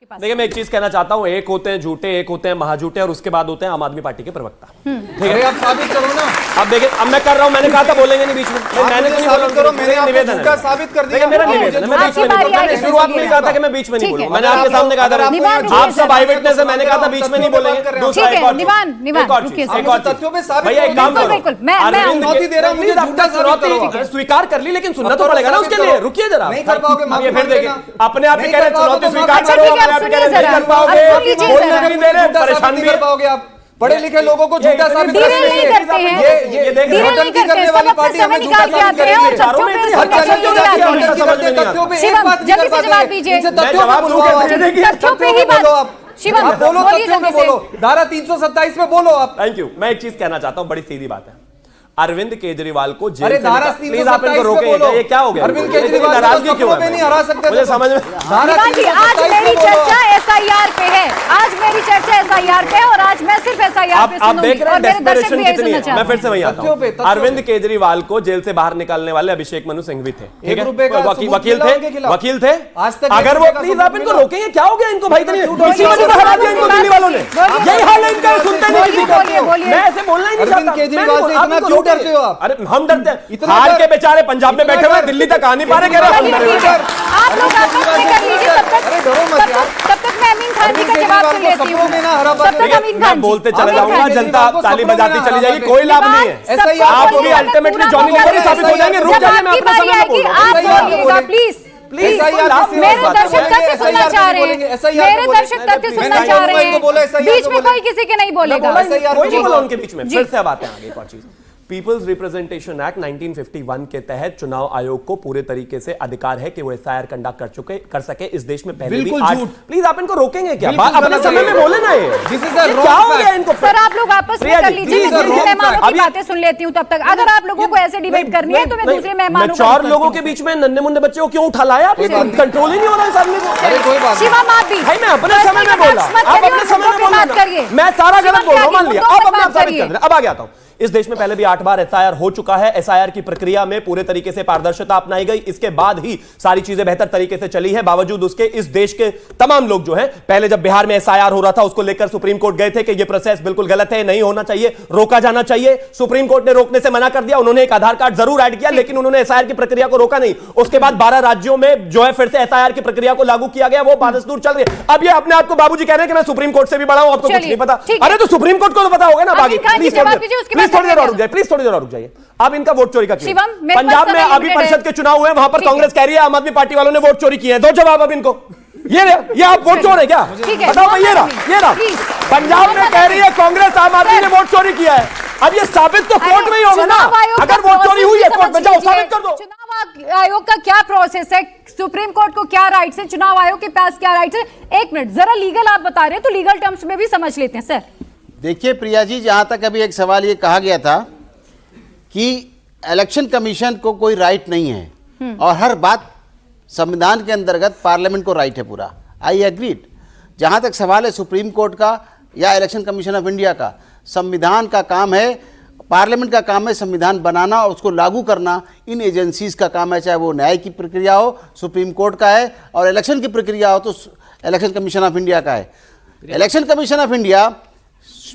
देखिए मैं एक चीज कहना चाहता हूं, एक होते हैं झूठे, एक होते हैं महाझूठे और उसके बाद होते हैं आम आदमी पार्टी के प्रवक्ता। ठीक है, आप साबित करो ना। अब देखिए, अब मैं कर रहा हूं, मैंने कहा था बोलेंगे नहीं बीच में, मैंने तो नहीं बोला, करो, मैंने आपको निवेदन झूठा साबित कर दिया। मेरा निवेदन है, मैं बीच में नहीं बोलूंगा। मैंने शुरुआत में कहा था कि मैं बीच में नहीं बोलूंगा, मैंने आपके सामने कहा था, आप सब आई विटनेस है, मैंने कहा था बीच में नहीं बोलेंगे। दूसरा एक और तथ्यों पे साबित भैया एक काम करो, चुनौती दे रहा हूं, मुझे झूठा चुनौती स्वीकार कर ली, लेकिन सुनना तो पड़ेगा ना उसके लिए। रुकिए जरा, नहीं कर पाओगे, ये फिर देखिए अपने आप ही कह रहे हैं चुनौती स्वीकार अच्छा, करो, ठीक है, अपने आप ही कह रहे हैं सुनिए नहीं कर जरा। पाओगे, अब सुन लीजिए बोलने जरा। भी नहीं दे रहे, परेशान भी कर पाओगे आप। पढ़े लिखे लोगों को झूठा साबित धीरे करने नहीं के लिए। करते हैं, ये देख धीरे नहीं करते हैं, सब अपना समय निकाल के आते हैं और तथ्यों पे सुनने के लिए आते हैं। तथ्यों पे एक शिवम, बात नहीं जल्दी कर से पाते। जवाब दीजिए। इनसे मैं तथ्यों पे जवाब बोलो दूंगा, आप। तथ्यों पे ही बोलो बात। आप। शिवम, आप बोलो, बोलिए तथ्यों में जल्दी से। बोलो। धारा 327 में बोलो आप। Thank you. मैं एक चीज कहना चाहता हूं, बड़ी सीधी बात है, अरविंद केजरीवाल को जेल अरे से धारा प्लीज आप इनको 327 रोकें, बोलो। ये क्या हो गया? अरविंद केजरीवाल नाराजगी क्यों है? नहीं हरा सकते, मुझे समझ में निवान जी, आज मेरी चर्चा एसआईआर पे है, आज मेरी चर्चा एसआईआर पे है और आज मैं सिर्फ एसआईआर पे आप देख रहे हैं और मेरे दर्शक डेस्परेशन भी यही कितनी सुनना है। चाहते मैं हैं। फिर से वहीं आता तथ्यों पे, हूं, तथ्यों अरविंद केजरीवाल को जेल से बाहर निकालने वाले अभिषेक मनु सिंघवी थे, ठीक है, रुपए का वकील सबूत मिला उनके थे, खिलाफ। वकील थे। आज तक अगर वो प्लीज आप इनको रोकेंगे, क्या हो गया इनको भाई? किसी को नहीं हरा दिया इनको दिल्ली वालों ने, यही हाल है इनका, सुनते नहीं किसी का। मैं ऐसे बोलना ही नहीं अरविंद चाहता। केजरीवाल से इतना क्यों डरते हो आप? अरे हम डरते हैं, इतना हार डर- के बेचारे पंजाब में बैठे हुए, दिल्ली तक आ नहीं पा रहे, कह रहे हम डरे हुए हैं। आप लोग आपस में कर लीजिए, अरे डरो मत यार। तब तक मैं अमीन खान जी का जवाब सुन लेती हूँ। तब तक अमीन मैं खान बोलते जी। चले अमीन जाऊंगा, खान जी। जनता ताली बजाती चली जाएगी, कोई लाभ नहीं है। सबको आप बोलिए, भी मैं अल्टीमेटली पूरा जॉनी लीवर ही बोलूंगा। साबित हो जाएंगे। रुक जब जाइए, मैं आपकी अपने बारी समय में आएगी, बोल आप रहा हूं। बोलिएगा प्लीज। प्लीज मेरे दर्शक तथ्य सुनना चाह रहे हैं, मेरे दर्शक तथ्य सुनना चाह रहे हैं, बीच में कोई किसी के नहीं बोलेगा। कोई नहीं बोला उनके बीच में। फिर से अब आते हैं आगे एक और चीज। पीपल्स रिप्रेजेंटेशन एक्ट 1951 के तहत चुनाव आयोग को पूरे तरीके से अधिकार है कि वो एसआईआर कंडक्ट कर सके इस देश में पहले भी। बिल्कुल झूठ। प्लीज आप इनको रोकेंगे क्या? बिल्कुल अपने गलत समय है। में बोले ना ये This is a ये wrong क्या हो fact. गया इनको? सर आप लोग आपस में प्रिया कर जी, लीजिए, मैं please, दूसरे wrong मेहमानों fact. की बातें सुन लेती हूँ तब तक। अगर आप लोगों को ऐसे डिबेट करनी है तो मैं दूसरे मेहमानों को चार लोगों के बीच में नन्हे मुन्ने बच्चे को क्यों उठा लाया? आप कंट्रोल ही नहीं हो रहा इस आदमी को। अरे कोई बात नहीं। शिवम आप भी भाई मैं अपने समय में बोला, आप अपने समय में बोल रहे हैं। मैं सारा गलत बोल रहा हूं, मान लिया, आप अपने आप साबित कर देना। अब आगे आता हूं। इस देश में पहले भी 8 बार एसआईआर हो चुका है। एसआईआर की प्रक्रिया में पूरे तरीके से पारदर्शिता अपनाई गई, इसके बाद ही सारी चीजें बेहतर तरीके से चली है। बावजूद उसके इस देश के तमाम लोग जो हैं, पहले जब बिहार में एसआईआर हो रहा था उसको लेकर सुप्रीम कोर्ट गए थे कि यह प्रोसेस बिल्कुल गलत है, नहीं होना चाहिए, रोका जाना चाहिए। सुप्रीम कोर्ट ने रोकने से मना कर दिया। उन्होंने एक आधार कार्ड जरूर ऐड किया, लेकिन उन्होंने एसआईआर की प्रक्रिया को रोका नहीं। उसके बाद 12 राज्यों में जो है फिर से एसआईआर की प्रक्रिया को लागू किया गया, वो बादस्तूर चल रही है। अब ये अपने आप को बाबूजी कह रहे हैं कि मैं सुप्रीम कोर्ट से भी बड़ा हूं, आपको कुछ नहीं पता। अरे तो सुप्रीम कोर्ट को तो पता होगा ना। आगे प्लीज थोड़ी देर और रुक जाइए, प्लीज थोड़ी देर और रुक जाइए। अब इनका वोट चोरी का केस पंजाब में अभी परिषद के चुनाव हुए, वहां पर कांग्रेस कह रही है आम आदमी पार्टी वालों ने वोट चोरी किए हैं। दो जवाब अब इनको। ये आप वोट चोर है क्या? बताओ भाई, ये रहा पंजाब में कह रही है कांग्रेस आम आदमी ने वोट चोरी किया है। अब ये साबित तो कोर्ट में ही होगा ना। अगर वोट चोरी हुई है कोर्ट में जाओ साबित कर दो। चुनाव आयोग का क्या प्रोसेस है, सुप्रीम कोर्ट को क्या राइट्स है, चुनाव आयोग के पास क्या राइट्स है? एक मिनट, जरा लीगल आप बता रहे हैं तो लीगल टर्म्स में भी समझ लेते हैं सर। देखिए प्रिया जी, जहां तक अभी एक सवाल ये कहा गया था कि इलेक्शन कमीशन को कोई राइट नहीं है और हर बात संविधान के अंतर्गत पार्लियामेंट को राइट है पूरा। I agreed. जहां तक सवाल है सुप्रीम कोर्ट का या इलेक्शन कमीशन ऑफ इंडिया का, संविधान का काम है, पार्लियामेंट का काम है संविधान बनाना और उसको लागू करना। इन एजेंसीज का काम है, चाहे वो न्याय की प्रक्रिया हो सुप्रीम कोर्ट का है, और इलेक्शन की प्रक्रिया हो तो इलेक्शन कमीशन ऑफ इंडिया का है। इलेक्शन कमीशन ऑफ इंडिया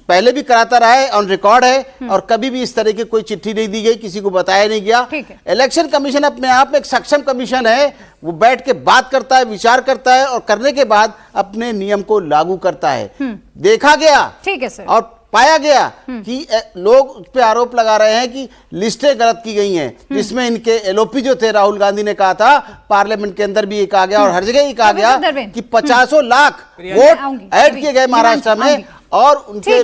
पहले भी कराता रहा है, ऑन रिकॉर्ड है, और कभी भी इस तरह की कोई चिट्ठी नहीं दी गई, किसी को बताया नहीं गया। इलेक्शन कमीशन अपने आप में एक सक्षम कमीशन है, वो बैठ के बात करता है, विचार करता है और करने के बाद अपने नियम को लागू करता है। देखा गया, ठीक है सर, और पाया गया कि लोग उस पे आरोप लगा रहे हैं कि लिस्टें गलत की गई हैं, जिसमें इनके एलओपी जो थे, राहुल गांधी ने कहा था, पार्लियामेंट के अंदर भी ये कहा गया और हर जगह ये कहा गया कि 50 लाख वोट ऐड किए गए महाराष्ट्र में और उनके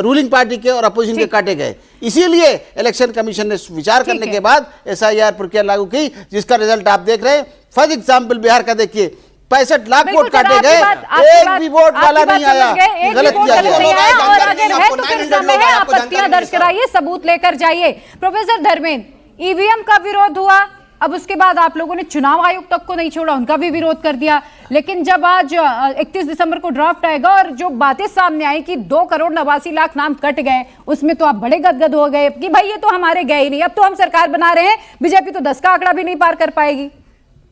रूलिंग पार्टी के और अपोजिशन के काटे गए। इसीलिए इलेक्शन कमीशन ने विचार करने के बाद एसआईआर प्रक्रिया लागू की, जिसका रिजल्ट आप देख रहे हैं। फॉर एग्जाम्पल बिहार का देखिए, 65 लाख वोट काटे गए, एक भी वोट वाला नहीं आया, गलत किया गया। और अगर है तो फिर समय है, आपत्तियां दर्ज कराइए, सबूत लेकर जाइए। प्रोफेसर धर्मेंद्र, ईवीएम का विरोध हुआ, अब उसके बाद आप लोगों ने चुनाव आयोग तक को नहीं छोड़ा, उनका भी विरोध कर दिया। लेकिन जब आज 31 दिसंबर को ड्राफ्ट आएगा और जो बातें सामने आई कि 2,89,00,000 नाम कट गए, उसमें तो आप बड़े गदगद हो गए कि भाई ये तो हमारे गए ही नहीं, अब तो हम सरकार बना रहे हैं, बीजेपी तो 10 का आंकड़ा भी नहीं पार कर पाएगी।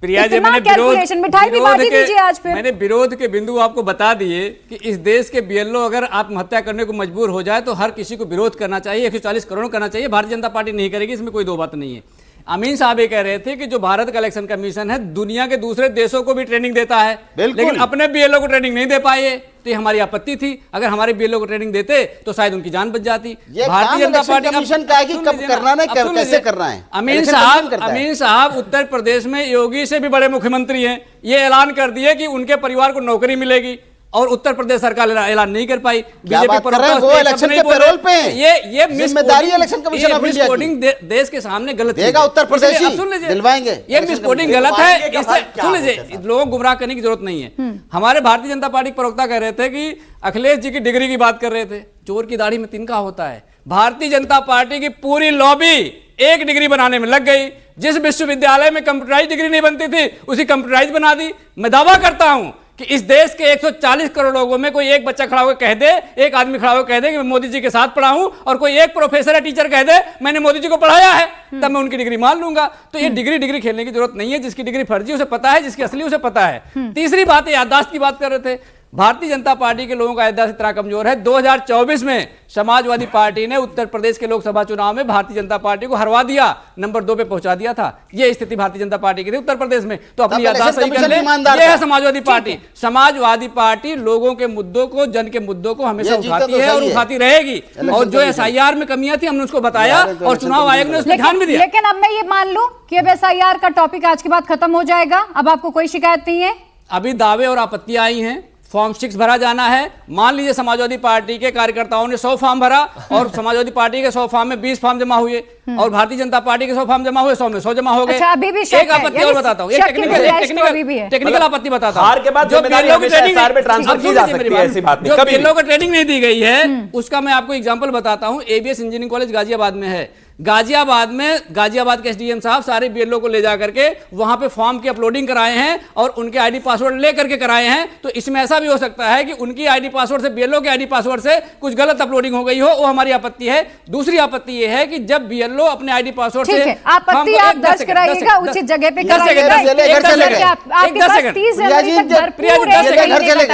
प्रिया जी, इतना मैंने कैलकुलेशन, मिठाई भी बांटी दीजिए आज फिर। मैंने विरोध के बिंदु आपको बता दिए कि इस देश के बीएलओ अगर आत्महत्या करने को मजबूर हो जाए तो हर किसी को विरोध करना चाहिए, 140 करोड़ करना चाहिए। भारतीय जनता पार्टी नहीं करेगी, इसमें कोई दो बात नहीं है। अमीन साहब ये कह रहे थे कि जो भारत का इलेक्शन कमीशन है दुनिया के दूसरे देशों को भी ट्रेनिंग देता है, लेकिन अपने बीएलओ को ट्रेनिंग नहीं दे पाए, तो ये हमारी आपत्ति थी। अगर हमारे बीएलओ को ट्रेनिंग देते तो शायद उनकी जान बच जाती। भारतीय जनता पार्टी कमीशन का है कि कब करना है, कैसे करना है। अमीन साहब उत्तर प्रदेश में योगी से भी बड़े मुख्यमंत्री हैं, ये ऐलान कर दिए कि उनके परिवार को नौकरी मिलेगी, और उत्तर प्रदेश सरकार ऐलान नहीं कर पाई। बीजेपी पर वो इलेक्शन के पैरोल पे ये जिम्मेदारी इलेक्शन कमीशन ऑफ इंडिया की देश के सामने गलत देगा। उत्तर प्रदेश दिलवाएंगे, ये मिसकोडिंग गलत है। इससे सुन लीजिए, लोगों को गुमराह करने की जरूरत नहीं है। हमारे भारतीय जनता पार्टी के प्रवक्ता कह रहे थे कि अखिलेश जी की डिग्री की बात कर रहे थे। चोर की दाढ़ी में तिनका होता है। भारतीय जनता पार्टी की पूरी लॉबी एक डिग्री बनाने में लग गई। जिस विश्वविद्यालय में कंप्यूटराइज डिग्री नहीं बनती थी उसी कंप्यूटराइज बना दी। मैं दावा करता हूं कि इस देश के 140 करोड़ लोगों में कोई एक बच्चा खड़ा होकर कह दे, एक आदमी खड़ा होकर कह दे कि मैं मोदी जी के साथ पढ़ा हूं, और कोई एक प्रोफेसर या टीचर कह दे मैंने मोदी जी को पढ़ाया है, तब मैं उनकी डिग्री मान लूंगा। तो ये डिग्री खेलने की जरूरत नहीं है। जिसकी डिग्री फर्जी उसे पता है, जिसकी असली उसे पता है। तीसरी बात, याददाश्त की बात कर रहे थे। भारतीय जनता पार्टी के लोगों का याददाश्त इतना कमजोर है, 2024 में समाजवादी पार्टी ने उत्तर प्रदेश के लोकसभा चुनाव में भारतीय जनता पार्टी को हरवा दिया, नंबर 2 पे पहुंचा दिया था। ये स्थिति भारतीय जनता पार्टी की थी उत्तर प्रदेश में। तो अपनी याददाश्त सही कर ले। ये है समाजवादी पार्टी। समाजवादी पार्टी लोगों के मुद्दों को, जन के मुद्दों को हमेशा उठाती है और उठाती रहेगी। और जो SIR में कमियां थी हमने उसको बताया और चुनाव आयोग ने उस पर ध्यान भी दिया। लेकिन अब मैं ये मान लूं कि अब SIR का टॉपिक आज के बाद खत्म हो जाएगा, अब आपको कोई शिकायत नहीं है? अभी दावे और आपत्तियां आई हैं। फॉर्म 6 भरा जाना है। मान लीजिए समाजवादी पार्टी के कार्यकर्ताओं ने 100 फॉर्म भरा और समाजवादी पार्टी के 100 फॉर्म में 20 फॉर्म जमा हुए और भारतीय जनता पार्टी के 100 फॉर्म जमा हुए, 100 में 100 जमा हो गए। अच्छा, अभी भी एक आपत्ति और बताता हूँ, टेक्निकल आपत्ति बताता हूँ। हार के बाद जो बीएलओ की SIR में ट्रांसफर की जा सकती है, ऐसी बात नहीं। जो बीएलओ को ट्रेनिंग नहीं दी गई है उसका मैं आपको एग्जांपल बताता हूँ। ABS इंजीनियरिंग कॉलेज गाजियाबाद में है। गाजियाबाद के SDM साहब सारे बीएलओ को ले जा करके वहां पे फॉर्म की अपलोडिंग कराए हैं और उनके आईडी पासवर्ड ले करके कराए हैं। तो इसमें ऐसा भी हो सकता है कि उनकी आईडी पासवर्ड से, बीएलओ के आईडी पासवर्ड से कुछ गलत अपलोडिंग हो गई हो, वो हमारी आपत्ति है। दूसरी आपत्ति ये है कि जब बीएलओ अपने आईडी पासवर्ड से आपत्ति आप दर्ज कराइएगा, उचित जगह पे कराइएगा।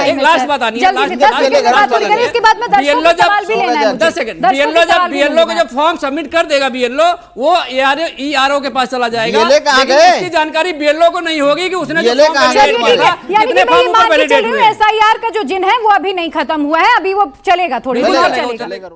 एक लास्ट बात आनी है, बीएलओ को जब फॉर्म सबमिट कर देगा बीएलओ, वो ERO के पास चला जाएगा। इसकी जानकारी बीएलओ को नहीं होगी कि उसने जो फॉर्म SIR का जो जिन है वो अभी नहीं खत्म हुआ है, अभी वो चलेगा, थोड़ी देर और चलेगा।